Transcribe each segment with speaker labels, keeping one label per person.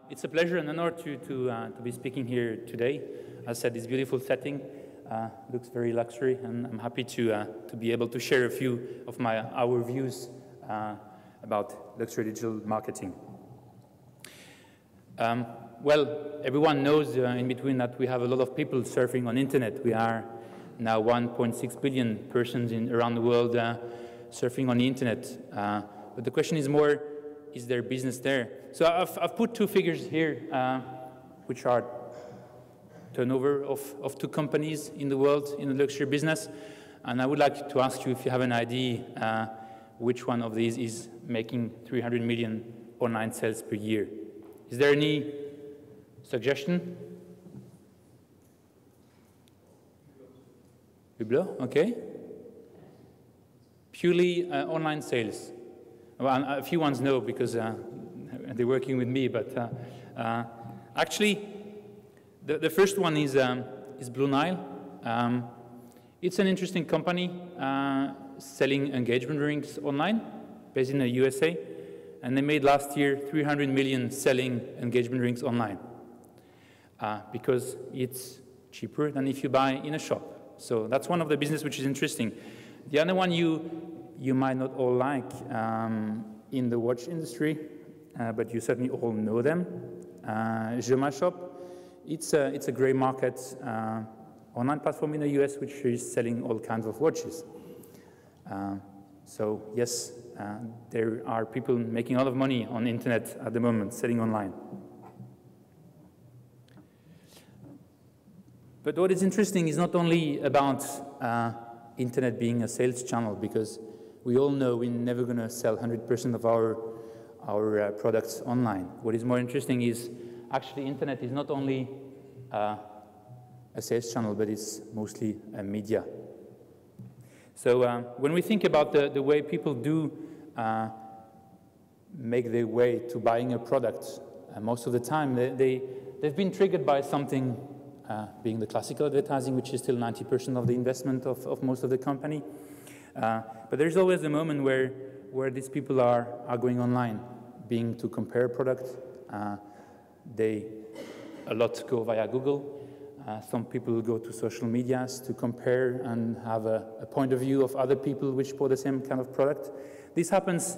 Speaker 1: It's a pleasure and an honor to be speaking here today. As I said, this beautiful setting looks very luxury, and I'm happy to be able to share a few of our views about luxury digital marketing. Well, everyone knows in between that we have a lot of people surfing on internet. We are now 1.6 billion persons around the world surfing on the internet. But the question is more, is there business there? So I've put two figures here, which are turnover of two companies in the world in the luxury business. And I would like to ask you if you have an idea which one of these is making 300 million online sales per year. Is there any suggestion? Hublot, okay. Purely online sales. Well, a few ones know because they're working with me, but actually, the first one is Blue Nile. It's an interesting company selling engagement rings online, based in the USA, and they made last year 300 million selling engagement rings online because it's cheaper than if you buy in a shop. So that's one of the business which is interesting. The other one you might not all like in the watch industry, but you certainly all know them. Je Shop. It's a gray market online platform in the US which is selling all kinds of watches. So yes, there are people making a lot of money on the internet at the moment, selling online. But what is interesting is not only about internet being a sales channel, because we all know we're never going to sell 100% of our products online. What is more interesting is actually internet is not only a sales channel, but it's mostly a media. So when we think about the way people do make their way to buying a product, most of the time they've been triggered by something, being the classical advertising, which is still 90% of the investment of most of the company. But there's always a moment where these people are going online, being to compare a product. A lot go via Google. Some people go to social medias to compare and have a point of view of other people which bought the same kind of product. This happens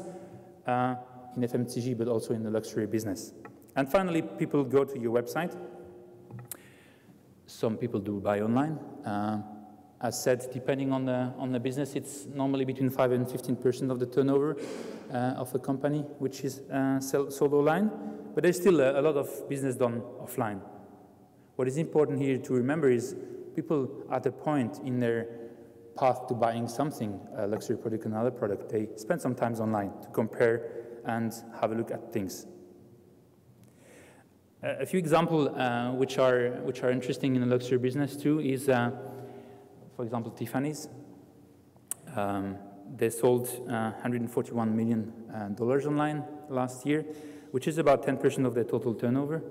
Speaker 1: in FMCG, but also in the luxury business. And finally, people go to your website. Some people do buy online. As said, depending on the business, it's normally between 5 and 15% of the turnover of a company which is sold online. But there's still a lot of business done offline. What is important here to remember is people at a point in their path to buying something, a luxury product or another product, they spend some time online to compare and have a look at things. A few examples which are interesting in the luxury business too is, for example, Tiffany's. They sold $141 million online last year, which is about 10% of their total turnover.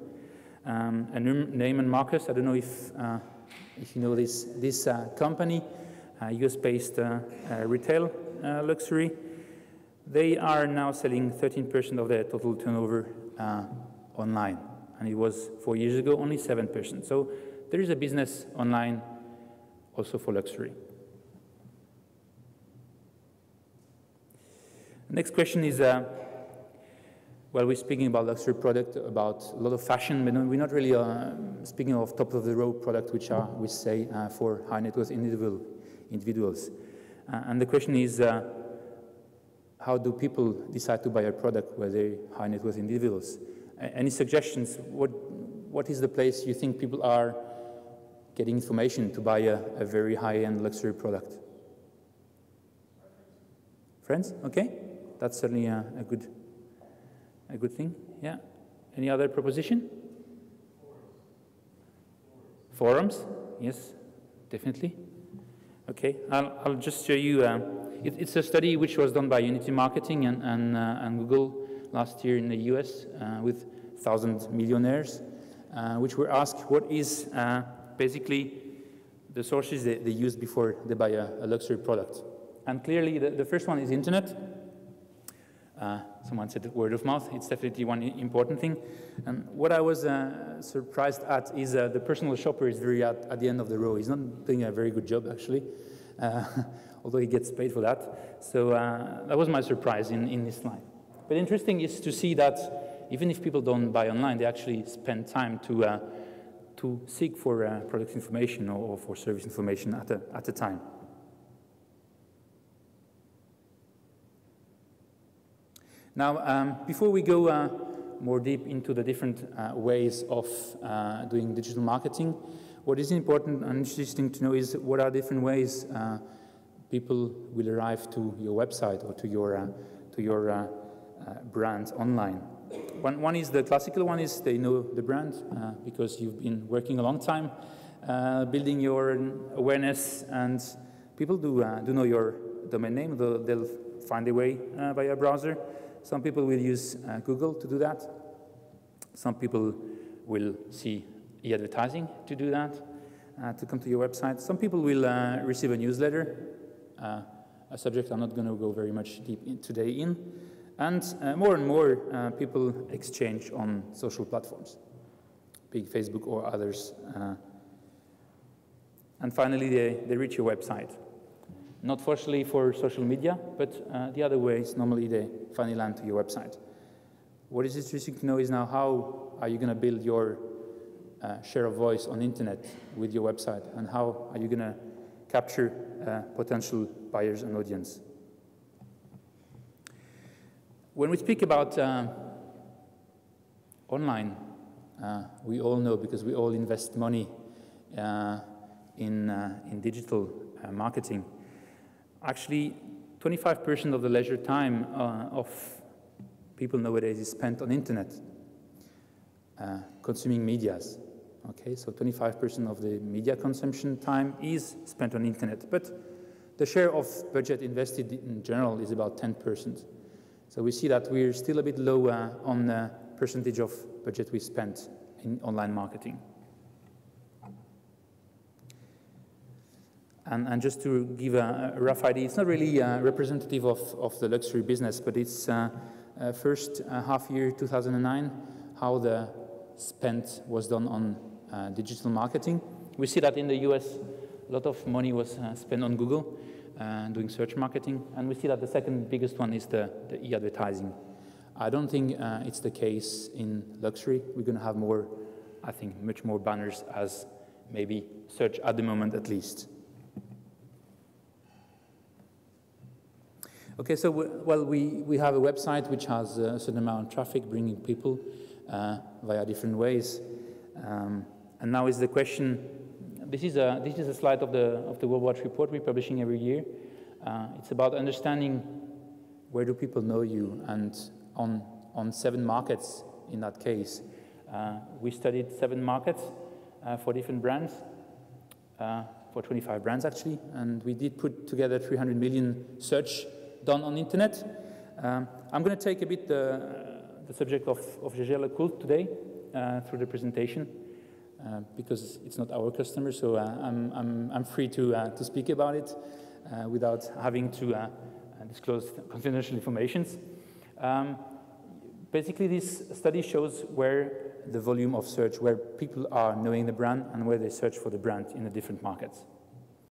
Speaker 1: And Neiman Marcus, I don't know if you know this company, US-based retail luxury. They are now selling 13% of their total turnover online, and it was 4 years ago only 7%. So there is a business online also for luxury. The next question is, well, we're speaking about luxury product, about a lot of fashion, but we're not really speaking of top-of-the-road product, which are, we say, for high-net-worth individuals. And the question is, how do people decide to buy a product where they're high-net-worth individuals? Any suggestions? What is the place you think people are getting information to buy a very high-end luxury product? Friends? Okay, that's certainly a good thing. Yeah. Any other proposition? Forums? Yes, definitely. Okay, I'll just show you. It's a study which was done by Unity Marketing and Google last year in the US with 1,000 millionaires, which were asked what is basically the sources they use before they buy a luxury product. And clearly, the first one is internet. Someone said that word of mouth, it's definitely one important thing. And what I was surprised at is the personal shopper is very at the end of the row. He's not doing a very good job, actually, although he gets paid for that. So that was my surprise in this slide. But interesting is to see that even if people don't buy online, they actually spend time to seek for product information or for service information at a time. Now, before we go more deep into the different ways of doing digital marketing, what is important and interesting to know is what are different ways people will arrive to your website or to your brand online. One is the classical one is they know the brand because you've been working a long time, building your awareness, and people do know your domain name. They'll find their way via browser. Some people will use Google to do that. Some people will see e-advertising to do that, to come to your website. Some people will receive a newsletter, a subject I'm not going to go very much deep today in. And more people exchange on social platforms, big Facebook or others. And finally, they reach your website. Not fortunately for social media, but the other way is normally they finally land to your website. What is interesting to know is now how are you going to build your share of voice on the internet with your website, and how are you going to capture potential buyers and audience. When we speak about online, we all know, because we all invest money in digital marketing. Actually, 25% of the leisure time of people nowadays is spent on internet, consuming medias. Okay, so 25% of the media consumption time is spent on internet, but the share of budget invested in general is about 10%. So we see that we're still a bit low on the percentage of budget we spent in online marketing. And just to give a rough idea, it's not really representative of the luxury business, but it's first half year 2009, how the spend was done on digital marketing. We see that in the US, a lot of money was spent on Google, doing search marketing, and we see that the second biggest one is the e-advertising. I don't think it's the case in luxury. We're going to have more, I think, much more banners as maybe search at the moment at least. Okay, so we have a website which has a certain amount of traffic, bringing people via different ways. And now is the question. This is a slide of the World Watch report we're publishing every year. It's about understanding where do people know you, and on 7 markets in that case. We studied 7 markets for different brands, for 25 brands actually, and we did put together 300 million search done on internet. I'm going to take a bit the subject of Gégère Le Coult today through the presentation. Because it's not our customer, so I'm free to speak about it without having to disclose confidential information. Basically, this study shows where the volume of search, where people are knowing the brand and where they search for the brand in the different markets.